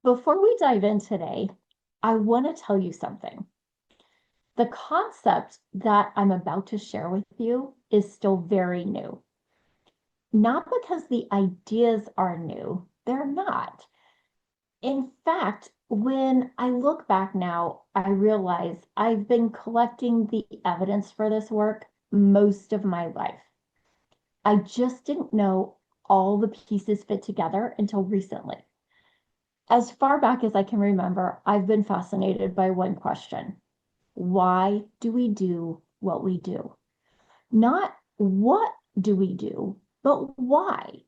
Before we dive in today, I want to tell you something. The concept that I'm about to share with you is still very new. Not because the ideas are new, they're not. In fact, when I look back now, I realize I've been collecting the evidence for this work most of my life. I just didn't know all the pieces fit together until recently. As far back as I can remember, I've been fascinated by one question. Why do we do what we do? Not what do we do, but why?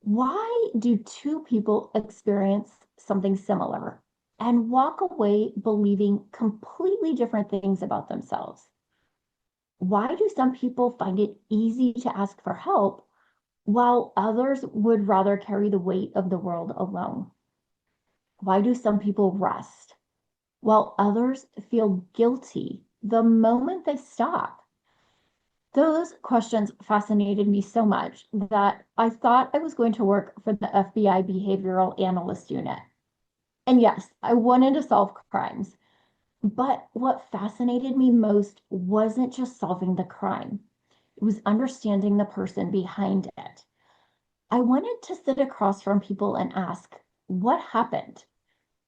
Why do two people experience something similar and walk away believing completely different things about themselves? Why do some people find it easy to ask for help while others would rather carry the weight of the world alone? Why do some people rest while others feel guilty the moment they stop? Those questions fascinated me so much that I thought I was going to work for the FBI Behavioral Analyst Unit. And yes, I wanted to solve crimes. But what fascinated me most wasn't just solving the crime, it was understanding the person behind it. I wanted to sit across from people and ask, what happened?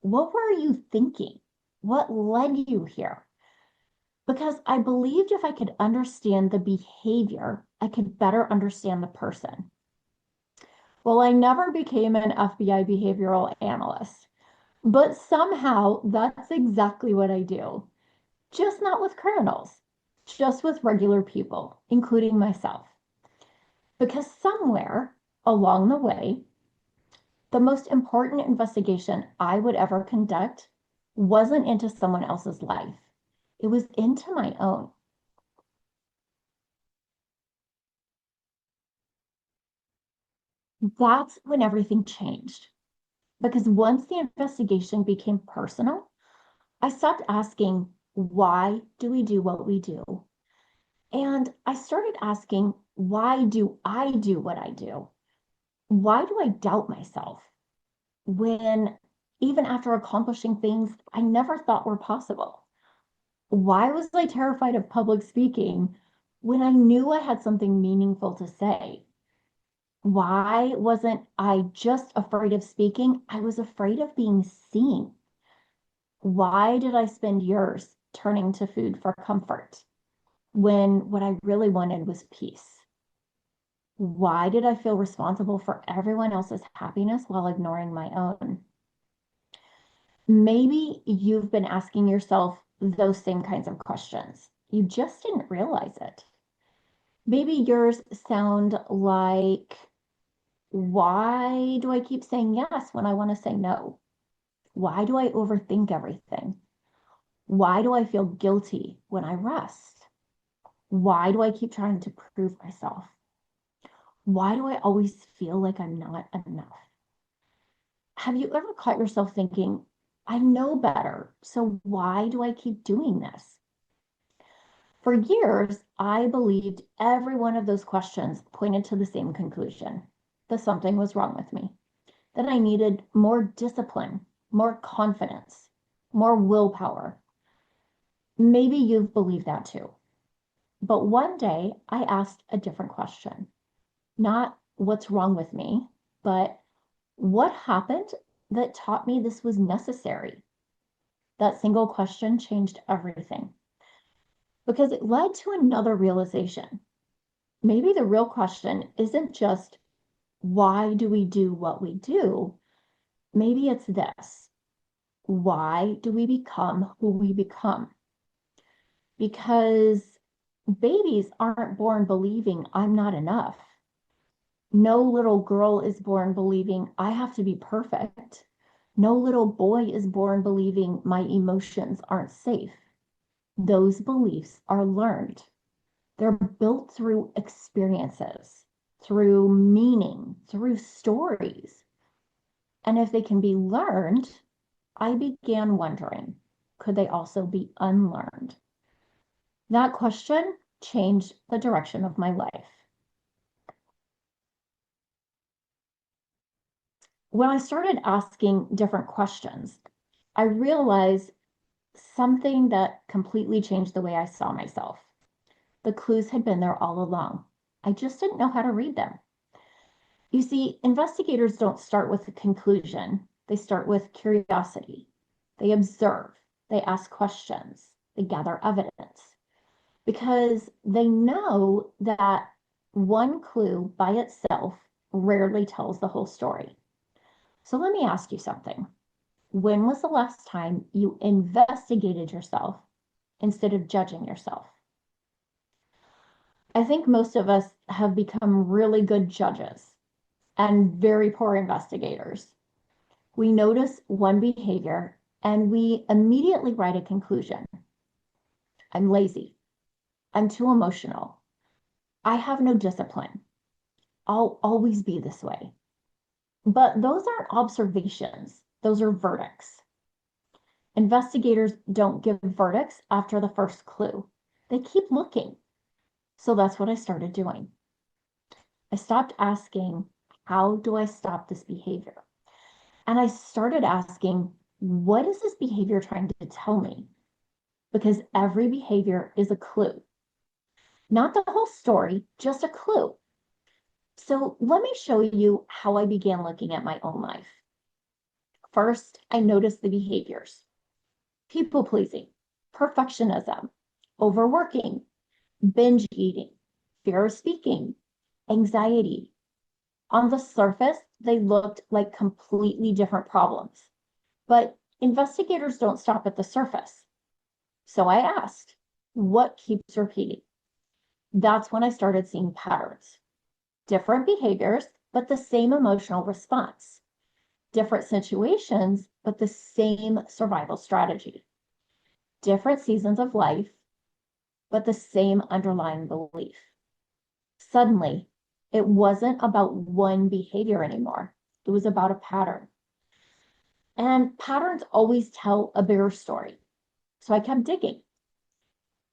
What were you thinking? What led you here? Because I believed if I could understand the behavior, I could better understand the person. Well, I never became an FBI behavioral analyst, but somehow that's exactly what I do. Just not with criminals, just with regular people, including myself. Because somewhere along the way, the most important investigation I would ever conduct wasn't into someone else's life. It was into my own. That's when everything changed. Because once the investigation became personal, I stopped asking, why do we do what we do? And I started asking, why do I do what I do? Why do I doubt myself when, even after accomplishing things I never thought were possible? Why was I terrified of public speaking when I knew I had something meaningful to say? Why wasn't I just afraid of speaking? I was afraid of being seen. Why did I spend years turning to food for comfort when what I really wanted was peace? Why did I feel responsible for everyone else's happiness while ignoring my own? Maybe you've been asking yourself those same kinds of questions. You just didn't realize it. Maybe yours sound like, why do I keep saying yes when I want to say no? Why do I overthink everything? Why do I feel guilty when I rest? Why do I keep trying to prove myself? Why do I always feel like I'm not enough? Have you ever caught yourself thinking, I know better, so why do I keep doing this? For years, I believed every one of those questions pointed to the same conclusion, that something was wrong with me, that I needed more discipline, more confidence, more willpower. Maybe you've believed that too. But one day I asked a different question. Not what's wrong with me, but what happened that taught me this was necessary? That single question changed everything because it led to another realization. Maybe the real question isn't just why do we do what we do? Maybe it's this. Why do we become who we become? Because babies aren't born believing I'm not enough. No little girl is born believing I have to be perfect. No little boy is born believing my emotions aren't safe. Those beliefs are learned. They're built through experiences, through meaning, through stories. And if they can be learned, I began wondering, could they also be unlearned? That question changed the direction of my life. When I started asking different questions, I realized something that completely changed the way I saw myself. The clues had been there all along. I just didn't know how to read them. You see, investigators don't start with a conclusion. They start with curiosity. They observe, they ask questions, they gather evidence, because they know that one clue by itself rarely tells the whole story. So let me ask you something. When was the last time you investigated yourself instead of judging yourself? I think most of us have become really good judges and very poor investigators. We notice one behavior and we immediately write a conclusion. I'm lazy. I'm too emotional. I have no discipline. I'll always be this way. But those aren't observations, those are verdicts. Investigators don't give verdicts after the first clue. They keep looking. So that's what I started doing. I stopped asking, how do I stop this behavior? And I started asking, what is this behavior trying to tell me? Because every behavior is a clue. Not the whole story, just a clue. So let me show you how I began looking at my own life. First, I noticed the behaviors. People pleasing, perfectionism, overworking, binge eating, fear of speaking, anxiety. On the surface, they looked like completely different problems, but investigators don't stop at the surface. So I asked, what keeps repeating? That's when I started seeing patterns. Different behaviors, but the same emotional response. Different situations, but the same survival strategy. Different seasons of life, but the same underlying belief. Suddenly, it wasn't about one behavior anymore. It was about a pattern. And patterns always tell a bigger story. So I kept digging.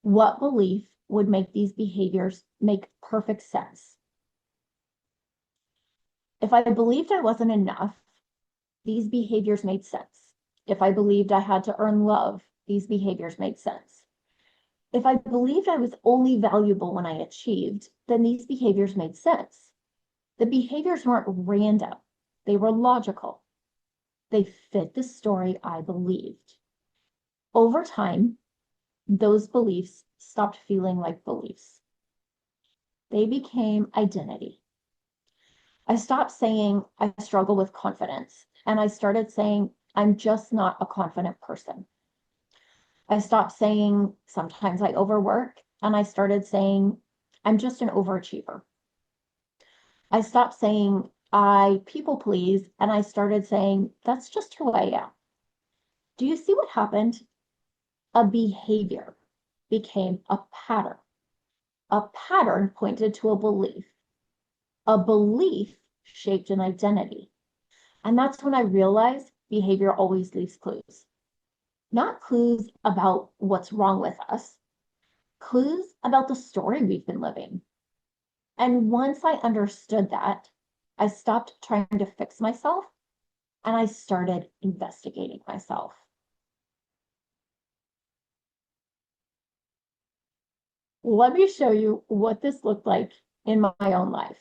What belief would make these behaviors make perfect sense? If I believed I wasn't enough, these behaviors made sense. If I believed I had to earn love, these behaviors made sense. If I believed I was only valuable when I achieved, then these behaviors made sense. The behaviors weren't random, they were logical. They fit the story I believed. Over time, those beliefs stopped feeling like beliefs. They became identity. I stopped saying I struggle with confidence, and I started saying I'm just not a confident person. I stopped saying sometimes I overwork, and I started saying I'm just an overachiever. I stopped saying I people please, and I started saying that's just who I am. Do you see what happened? A behavior became a pattern. A pattern pointed to a belief. A belief shaped an identity. And that's when I realized behavior always leaves clues. Not clues about what's wrong with us, clues about the story we've been living. And once I understood that, I stopped trying to fix myself and I started investigating myself. Let me show you what this looked like in my own life.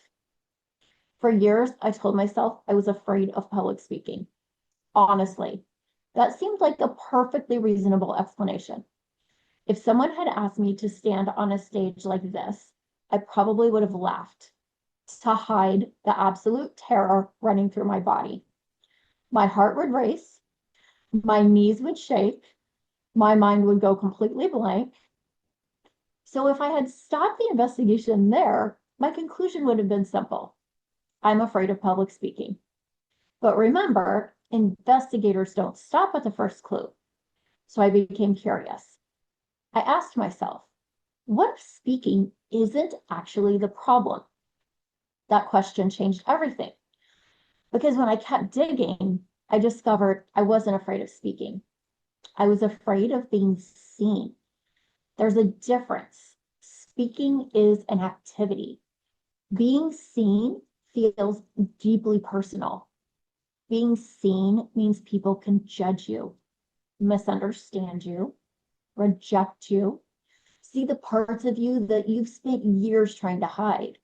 For years, I told myself I was afraid of public speaking. Honestly, that seemed like a perfectly reasonable explanation. If someone had asked me to stand on a stage like this, I probably would have laughed to hide the absolute terror running through my body. My heart would race, my knees would shake, my mind would go completely blank. So if I had stopped the investigation there, my conclusion would have been simple. I'm afraid of public speaking. But remember, investigators don't stop at the first clue. So I became curious. I asked myself, what if speaking isn't actually the problem? That question changed everything. Because when I kept digging, I discovered I wasn't afraid of speaking. I was afraid of being seen. There's a difference. Speaking is an activity. Being seen feels deeply personal. Being seen means people can judge you, misunderstand you, reject you, see the parts of you that you've spent years trying to hide.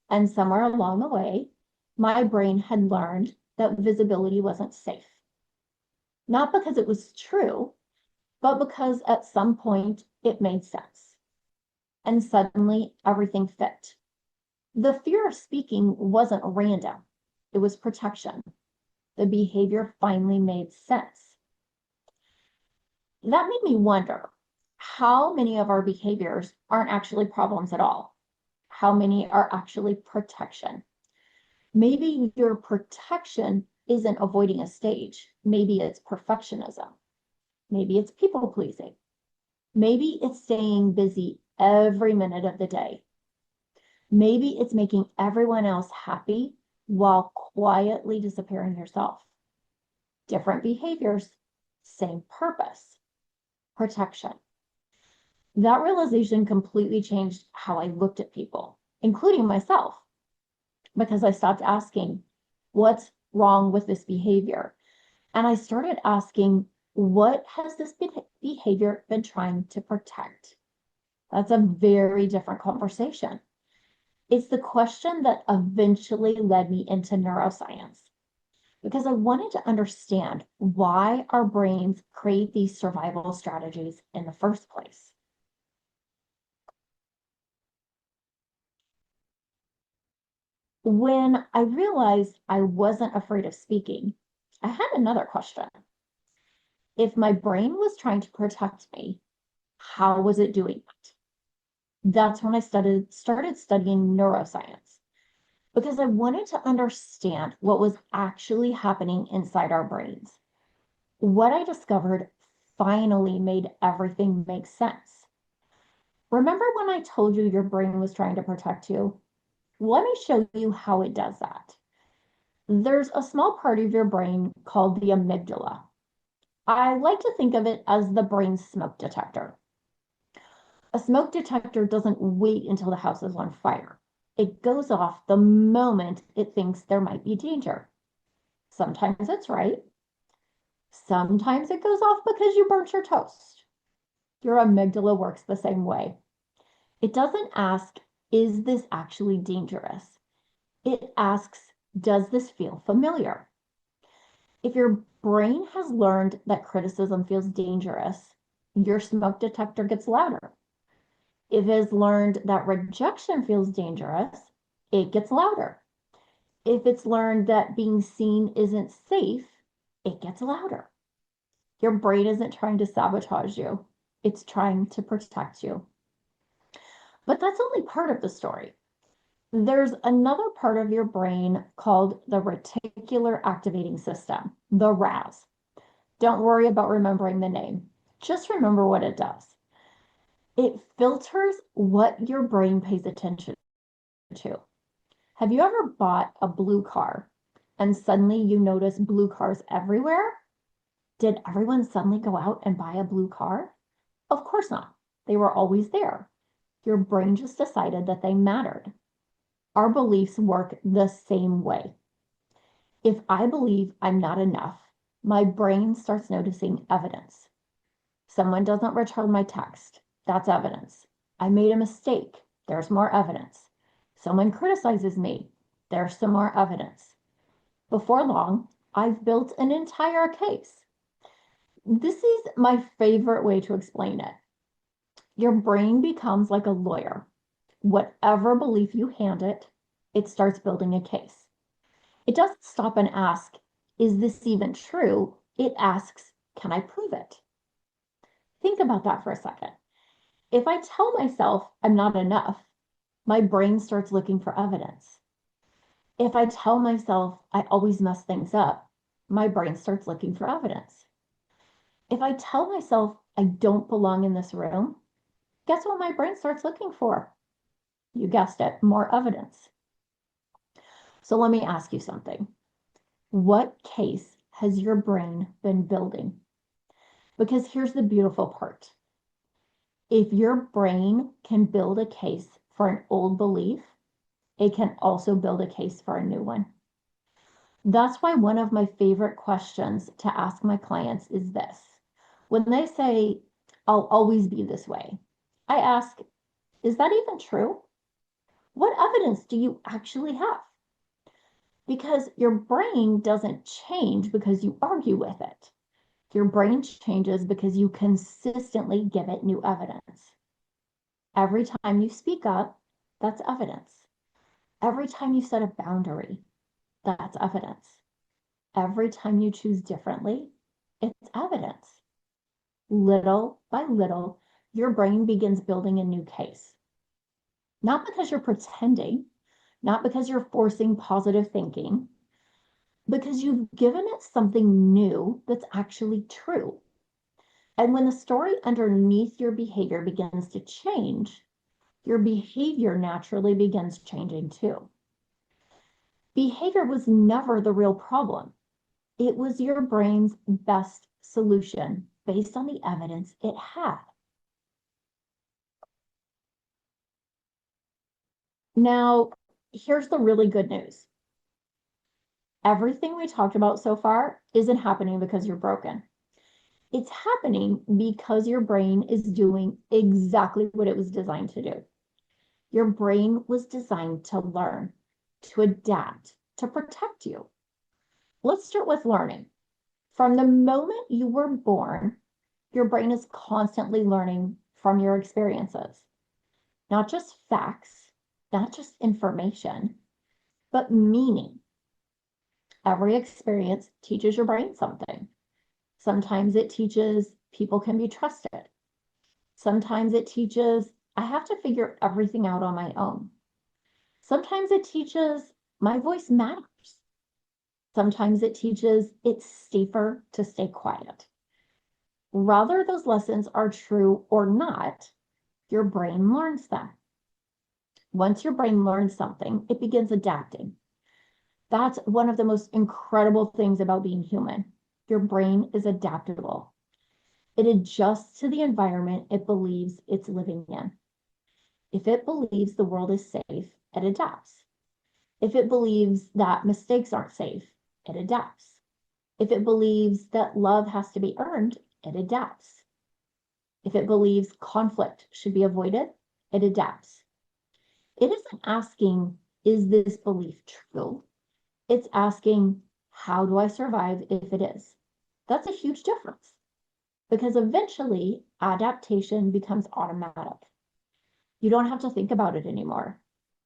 And somewhere along the way, my brain had learned that visibility wasn't safe. Not because it was true, but because at some point it made sense. And suddenly everything fit. The fear of speaking wasn't random, it was protection. The behavior finally made sense. That made me wonder how many of our behaviors aren't actually problems at all. How many are actually protection? Maybe your protection isn't avoiding a stage. Maybe it's perfectionism. Maybe it's people pleasing. Maybe it's staying busy every minute of the day. Maybe it's making everyone else happy while quietly disappearing yourself. Different behaviors, same purpose, protection. That realization completely changed how I looked at people, including myself, because I stopped asking, what's wrong with this behavior? And I started asking, what has this behavior been trying to protect? That's a very different conversation. It's the question that eventually led me into neuroscience, because I wanted to understand why our brains create these survival strategies in the first place. When I realized I wasn't afraid of speaking, I had another question. If my brain was trying to protect me, how was it doing it? That's when I started studying neuroscience, because I wanted to understand what was actually happening inside our brains. What I discovered finally made everything make sense. Remember when I told you your brain was trying to protect you? Let me show you how it does that. There's a small part of your brain called the amygdala. I like to think of it as the brain's smoke detector. A smoke detector doesn't wait until the house is on fire. It goes off the moment it thinks there might be danger. Sometimes it's right. Sometimes it goes off because you burnt your toast. Your amygdala works the same way. It doesn't ask, is this actually dangerous? It asks, does this feel familiar? If your brain has learned that criticism feels dangerous, your smoke detector gets louder. If it has learned that rejection feels dangerous, it gets louder. If it's learned that being seen isn't safe, it gets louder. Your brain isn't trying to sabotage you. It's trying to protect you. But that's only part of the story. There's another part of your brain called the reticular activating system, the RAS. Don't worry about remembering the name. Just remember what it does. It filters what your brain pays attention to. Have you ever bought a blue car and suddenly you notice blue cars everywhere? Did everyone suddenly go out and buy a blue car? Of course not. They were always there. Your brain just decided that they mattered. Our beliefs work the same way. If I believe I'm not enough, my brain starts noticing evidence. Someone doesn't return my text. That's evidence. I made a mistake. There's more evidence. Someone criticizes me. There's some more evidence. Before long, I've built an entire case. This is my favorite way to explain it. Your brain becomes like a lawyer. Whatever belief you hand it, it starts building a case. It doesn't stop and ask, is this even true? It asks, can I prove it? Think about that for a second. If I tell myself I'm not enough, my brain starts looking for evidence. If I tell myself I always mess things up, my brain starts looking for evidence. If I tell myself I don't belong in this room, guess what my brain starts looking for? You guessed it, more evidence. So let me ask you something. What case has your brain been building? Because here's the beautiful part. If your brain can build a case for an old belief, it can also build a case for a new one. That's why one of my favorite questions to ask my clients is this. When they say, I'll always be this way, I ask, is that even true? What evidence do you actually have? Because your brain doesn't change because you argue with it. Your brain changes because you consistently give it new evidence. Every time you speak up, that's evidence. Every time you set a boundary, that's evidence. Every time you choose differently, it's evidence. Little by little, your brain begins building a new case. Not because you're pretending, not because you're forcing positive thinking, because you've given it something new that's actually true. And when the story underneath your behavior begins to change, your behavior naturally begins changing too. Behavior was never the real problem. It was your brain's best solution based on the evidence it had. Now, here's the really good news. Everything we talked about so far isn't happening because you're broken. It's happening because your brain is doing exactly what it was designed to do. Your brain was designed to learn, to adapt, to protect you. Let's start with learning. From the moment you were born, your brain is constantly learning from your experiences, not just facts, not just information, but meaning. Every experience teaches your brain something. Sometimes it teaches people can be trusted. Sometimes it teaches I have to figure everything out on my own. Sometimes it teaches my voice matters. Sometimes it teaches it's safer to stay quiet. Whether those lessons are true or not, your brain learns them. Once your brain learns something, it begins adapting. That's one of the most incredible things about being human. Your brain is adaptable. It adjusts to the environment it believes it's living in. If it believes the world is safe, it adapts. If it believes that mistakes aren't safe, it adapts. If it believes that love has to be earned, it adapts. If it believes conflict should be avoided, it adapts. It isn't asking, is this belief true? It's asking, how do I survive if it is? That's a huge difference because eventually adaptation becomes automatic. You don't have to think about it anymore.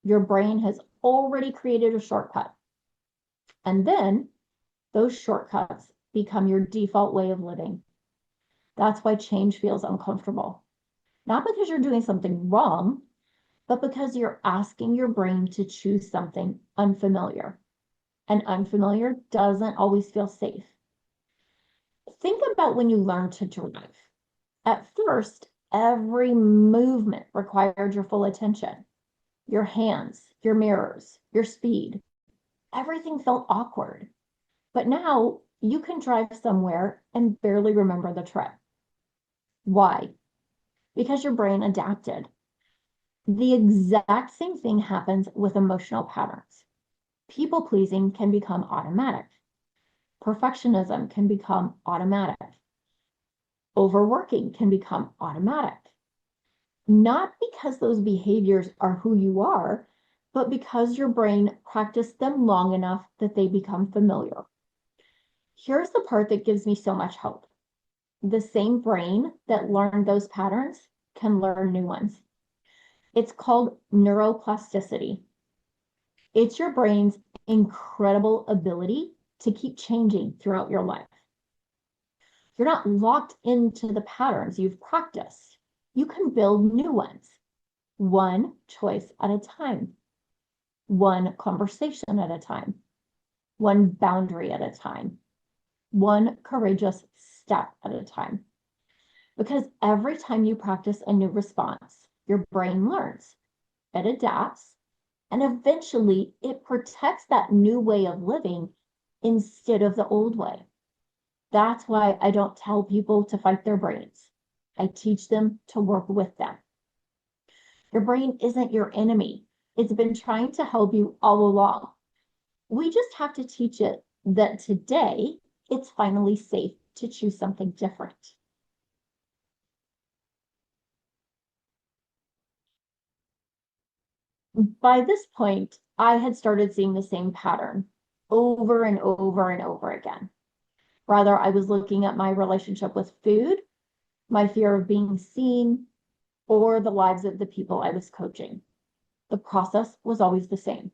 Your brain has already created a shortcut. And then those shortcuts become your default way of living. That's why change feels uncomfortable. Not because you're doing something wrong, but because you're asking your brain to choose something unfamiliar. And unfamiliar doesn't always feel safe. Think about when you learn to drive. At first, every movement required your full attention. Your hands, your mirrors, your speed. Everything felt awkward. But now you can drive somewhere and barely remember the trip. Why? Because your brain adapted. The exact same thing happens with emotional patterns. People pleasing can become automatic. Perfectionism can become automatic. Overworking can become automatic. Not because those behaviors are who you are, but because your brain practiced them long enough that they become familiar. Here's the part that gives me so much hope. The same brain that learned those patterns can learn new ones. It's called neuroplasticity. It's your brain's incredible ability to keep changing throughout your life. You're not locked into the patterns you've practiced. You can build new ones, one choice at a time, one conversation at a time, one boundary at a time, one courageous step at a time. Because every time you practice a new response, your brain learns, it adapts, and eventually it protects that new way of living instead of the old way. That's why I don't tell people to fight their brains. I teach them to work with them. Your brain isn't your enemy. It's been trying to help you all along. We just have to teach it that today it's finally safe to choose something different. By this point, I had started seeing the same pattern over and over and over again. Rather, I was looking at my relationship with food, my fear of being seen, or the lives of the people I was coaching. The process was always the same.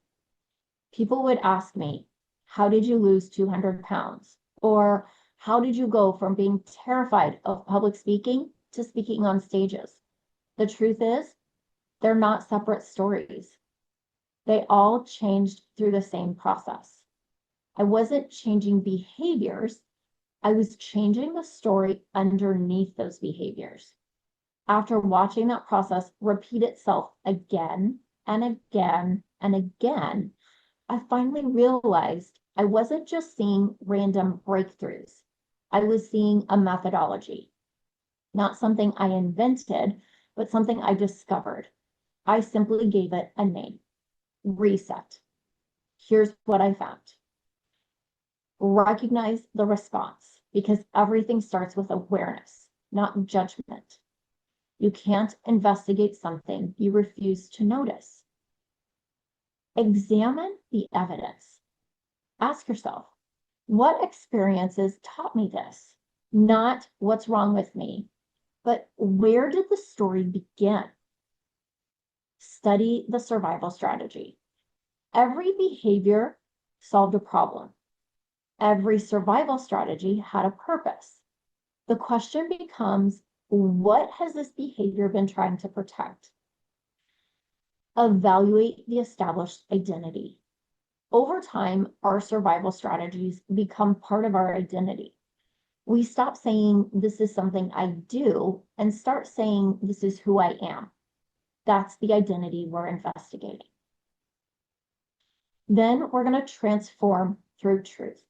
People would ask me, how did you lose 200 pounds? Or how did you go from being terrified of public speaking to speaking on stages? The truth is, they're not separate stories. They all changed through the same process. I wasn't changing behaviors, I was changing the story underneath those behaviors. After watching that process repeat itself again and again and again, I finally realized I wasn't just seeing random breakthroughs. I was seeing a methodology, not something I invented, but something I discovered. I simply gave it a name: reset. Here's what I found. Recognize the response, because everything starts with awareness, not judgment. You can't investigate something you refuse to notice. Examine the evidence. Ask yourself, what experiences taught me this? Not what's wrong with me, but where did the story begin? Study the survival strategy. Every behavior solved a problem. Every survival strategy had a purpose. The question becomes, what has this behavior been trying to protect? Evaluate the established identity. Over time, our survival strategies become part of our identity. We stop saying, this is something I do, and start saying, this is who I am. That's the identity we're investigating. Then we're going to transform through truth.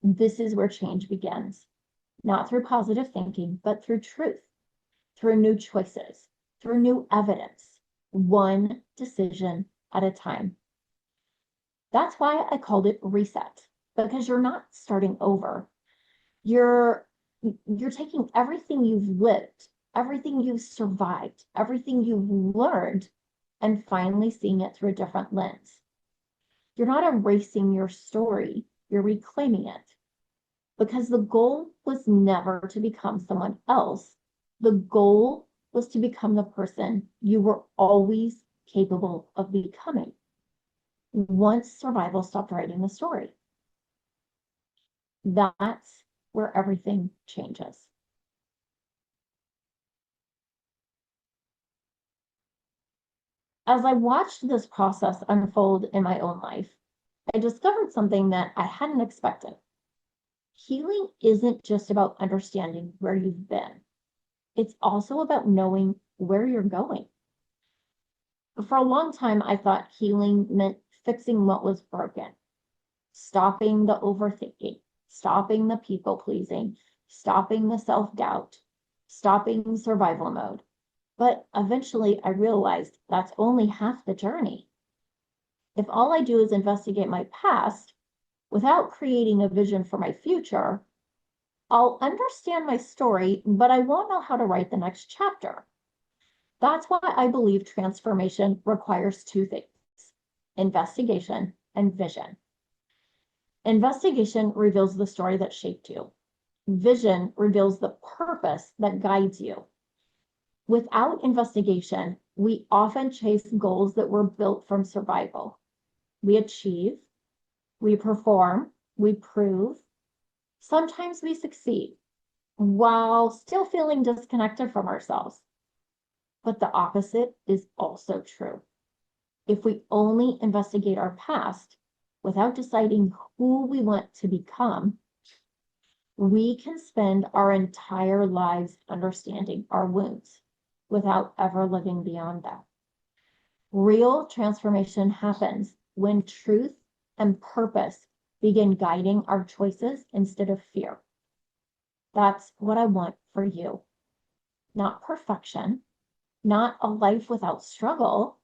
This is where change begins, not through positive thinking, but through truth, through new choices, through new evidence, one decision at a time. That's why I called it reset, because you're not starting over. You're taking everything you've lived, everything you've survived, everything you've learned, and finally seeing it through a different lens. You're not erasing your story, you're reclaiming it. Because the goal was never to become someone else. The goal was to become the person you were always capable of becoming once survival stopped writing the story. That's where everything changes. As I watched this process unfold in my own life, I discovered something that I hadn't expected. Healing isn't just about understanding where you've been. It's also about knowing where you're going. For a long time, I thought healing meant fixing what was broken, stopping the overthinking, stopping the people pleasing, stopping the self-doubt, stopping survival mode. But eventually I realized that's only half the journey. If all I do is investigate my past without creating a vision for my future, I'll understand my story, but I won't know how to write the next chapter. That's why I believe transformation requires two things: investigation and vision. Investigation reveals the story that shaped you. Vision reveals the purpose that guides you. Without investigation, we often chase goals that were built from survival. We achieve, we perform, we prove. Sometimes we succeed while still feeling disconnected from ourselves. But the opposite is also true. If we only investigate our past without deciding who we want to become, we can spend our entire lives understanding our wounds without ever living beyond them. Real transformation happens when truth and purpose begin guiding our choices instead of fear. That's what I want for you. Not perfection, not a life without struggle,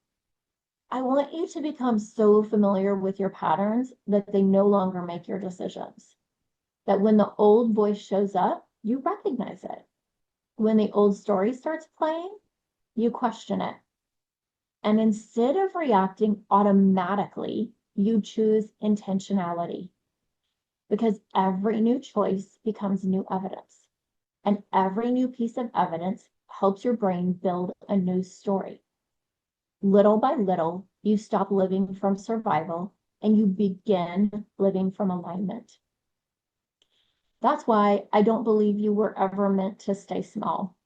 I want you to become so familiar with your patterns that they no longer make your decisions. That when the old voice shows up, you recognize it. When the old story starts playing, you question it. And instead of reacting automatically, you choose intentionality because every new choice becomes new evidence. And every new piece of evidence helps your brain build a new story. Little by little, you stop living from survival and you begin living from alignment. That's why I don't believe you were ever meant to stay small.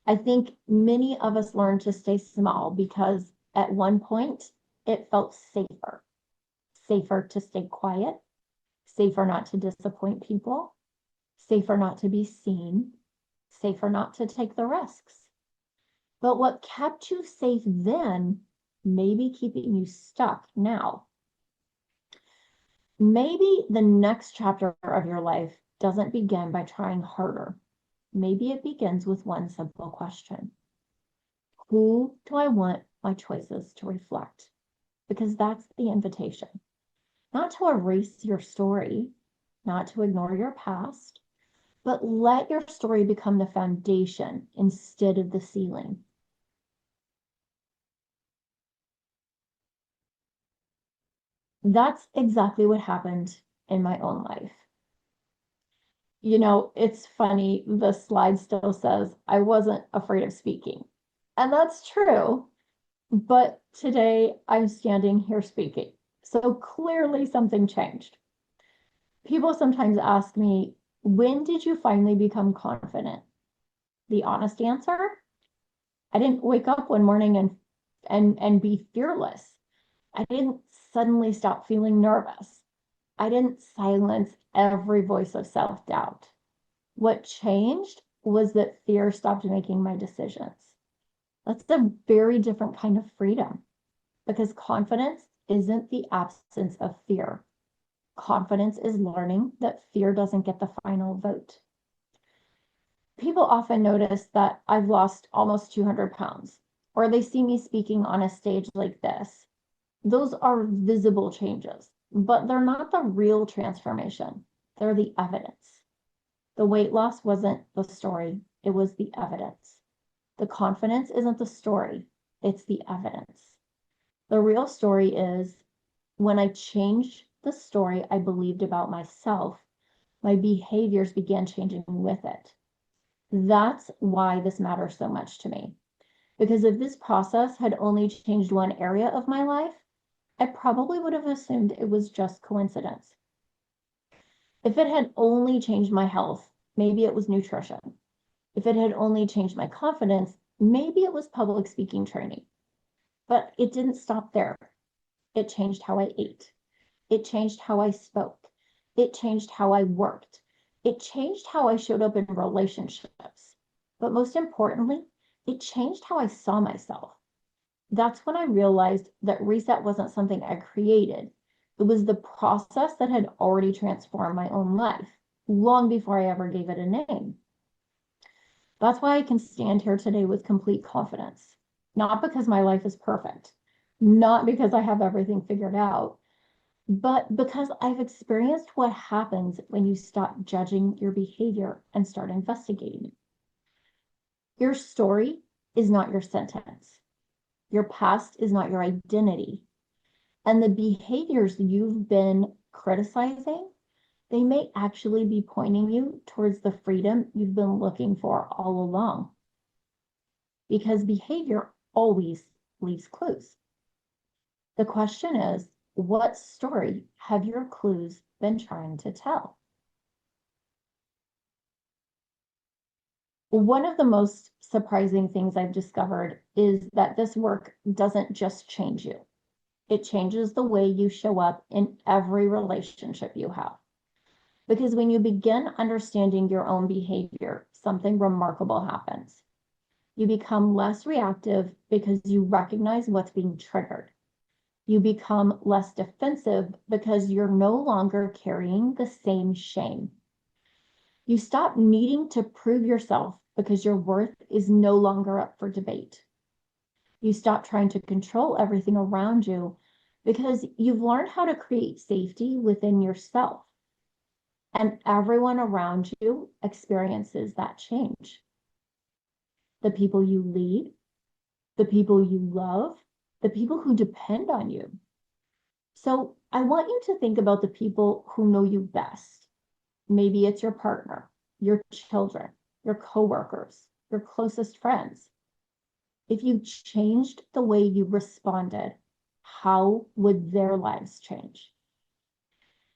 I think many of us learn to stay small because at one point it felt safer, safer to stay quiet, safer not to disappoint people, safer not to be seen, safer not to take the risks. But what kept you safe then may be keeping you stuck now. Maybe the next chapter of your life doesn't begin by trying harder. Maybe it begins with one simple question. Who do I want my choices to reflect? Because that's the invitation. Not to erase your story, not to ignore your past, but let your story become the foundation instead of the ceiling. That's exactly what happened in my own life. It's funny, the slide still says I wasn't afraid of speaking. And that's true. But today I'm standing here speaking. So clearly something changed. People sometimes ask me, when did you finally become confident? The honest answer, I didn't wake up one morning and be fearless. I didn't suddenly stop feeling nervous. I didn't silence every voice of self-doubt. What changed was that fear stopped making my decisions. That's a very different kind of freedom because confidence isn't the absence of fear. Confidence is learning that fear doesn't get the final vote. People often notice that I've lost almost 200 pounds, or they see me speaking on a stage like this. Those are visible changes, but they're not the real transformation. They're the evidence. The weight loss wasn't the story, it was the evidence. The confidence isn't the story, it's the evidence. The real story is when I changed the story I believed about myself, my behaviors began changing with it. That's why this matters so much to me. Because if this process had only changed one area of my life, I probably would have assumed it was just coincidence. If it had only changed my health, maybe it was nutrition. If it had only changed my confidence, maybe it was public speaking training. But it didn't stop there. It changed how I ate. It changed how I spoke. It changed how I worked. It changed how I showed up in relationships. But most importantly, it changed how I saw myself. That's when I realized that reset wasn't something I created. It was the process that had already transformed my own life long before I ever gave it a name. That's why I can stand here today with complete confidence. Not because my life is perfect, not because I have everything figured out, but because I've experienced what happens when you stop judging your behavior and start investigating. Your story is not your sentence. Your past is not your identity. And the behaviors you've been criticizing, they may actually be pointing you towards the freedom you've been looking for all along. Because behavior always leaves clues. The question is, what story have your clues been trying to tell? One of the most surprising things I've discovered is that this work doesn't just change you. It changes the way you show up in every relationship you have. Because when you begin understanding your own behavior, something remarkable happens. You become less reactive because you recognize what's being triggered. You become less defensive because you're no longer carrying the same shame. You stop needing to prove yourself because your worth is no longer up for debate. You stop trying to control everything around you because you've learned how to create safety within yourself. And everyone around you experiences that change. The people you lead, the people you love, the people who depend on you. So I want you to think about the people who know you best. Maybe it's your partner, your children, your coworkers, your closest friends. If you changed the way you responded, how would their lives change?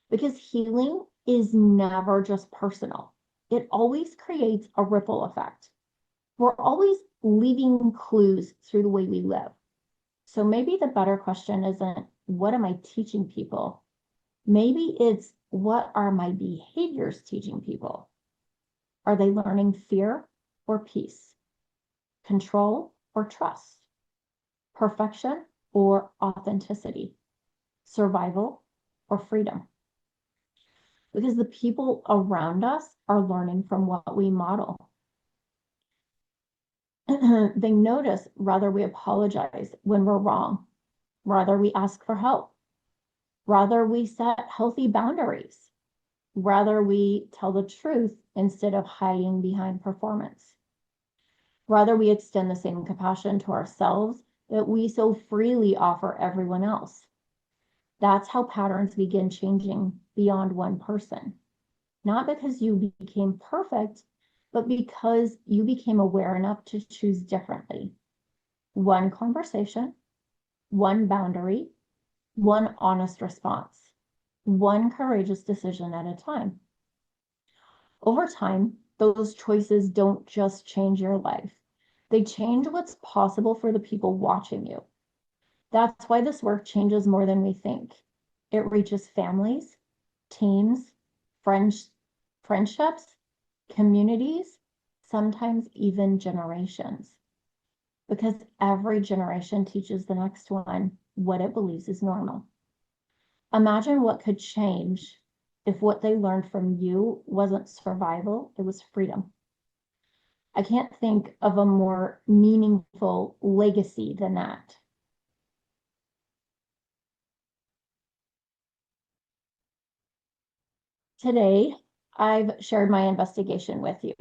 Because healing is never just personal. It always creates a ripple effect. We're always leaving clues through the way we live. So maybe the better question isn't, what am I teaching people? Maybe it's, what are my behaviors teaching people? Are they learning fear or peace? Control or trust? Perfection or authenticity? Survival or freedom? Because the people around us are learning from what we model. They notice rather we apologize when we're wrong, rather we ask for help, rather we set healthy boundaries, rather we tell the truth instead of hiding behind performance, rather we extend the same compassion to ourselves that we so freely offer everyone else. That's how patterns begin changing beyond one person. Not because you became perfect, but because you became aware enough to choose differently. One conversation, one boundary, one honest response, one courageous decision at a time. Over time, those choices don't just change your life. They change what's possible for the people watching you. That's why this work changes more than we think. It reaches families, teams, friendships, communities, sometimes even generations. Because every generation teaches the next one what it believes is normal. Imagine what could change if what they learned from you wasn't survival, it was freedom. I can't think of a more meaningful legacy than that. Today, I've shared my investigation with you,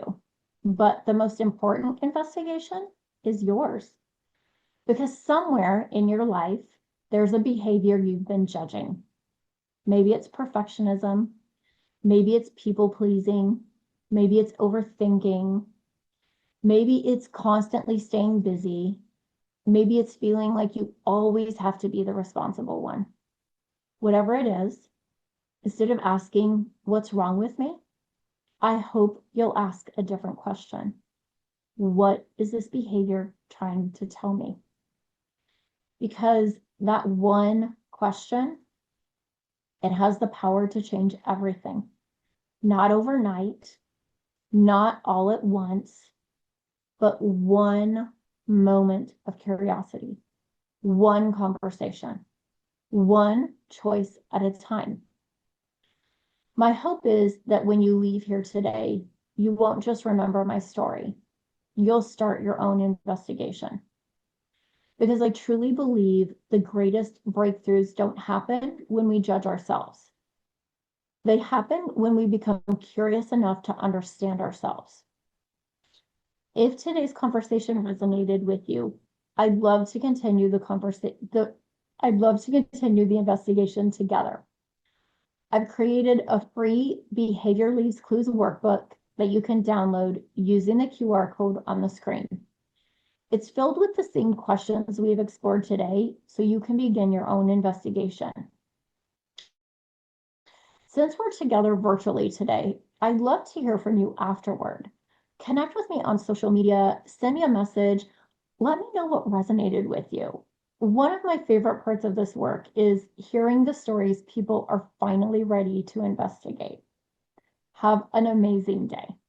but the most important investigation is yours. Because somewhere in your life, there's a behavior you've been judging. Maybe it's perfectionism, maybe it's people pleasing, maybe it's overthinking, maybe it's constantly staying busy, maybe it's feeling like you always have to be the responsible one. Whatever it is, instead of asking, what's wrong with me? I hope you'll ask a different question. What is this behavior trying to tell me? Because that one question, it has the power to change everything. Not overnight, not all at once, but one moment of curiosity, one conversation, one choice at a time. My hope is that when you leave here today, you won't just remember my story. You'll start your own investigation. Because I truly believe the greatest breakthroughs don't happen when we judge ourselves. They happen when we become curious enough to understand ourselves. If today's conversation resonated with you, I'd love to continue I'd love to continue the investigation together. I've created a free Behavior Leaves Clues workbook that you can download using the QR code on the screen. It's filled with the same questions we've explored today, so you can begin your own investigation. Since we're together virtually today, I'd love to hear from you afterward. Connect with me on social media, send me a message, let me know what resonated with you. One of my favorite parts of this work is hearing the stories people are finally ready to investigate. Have an amazing day.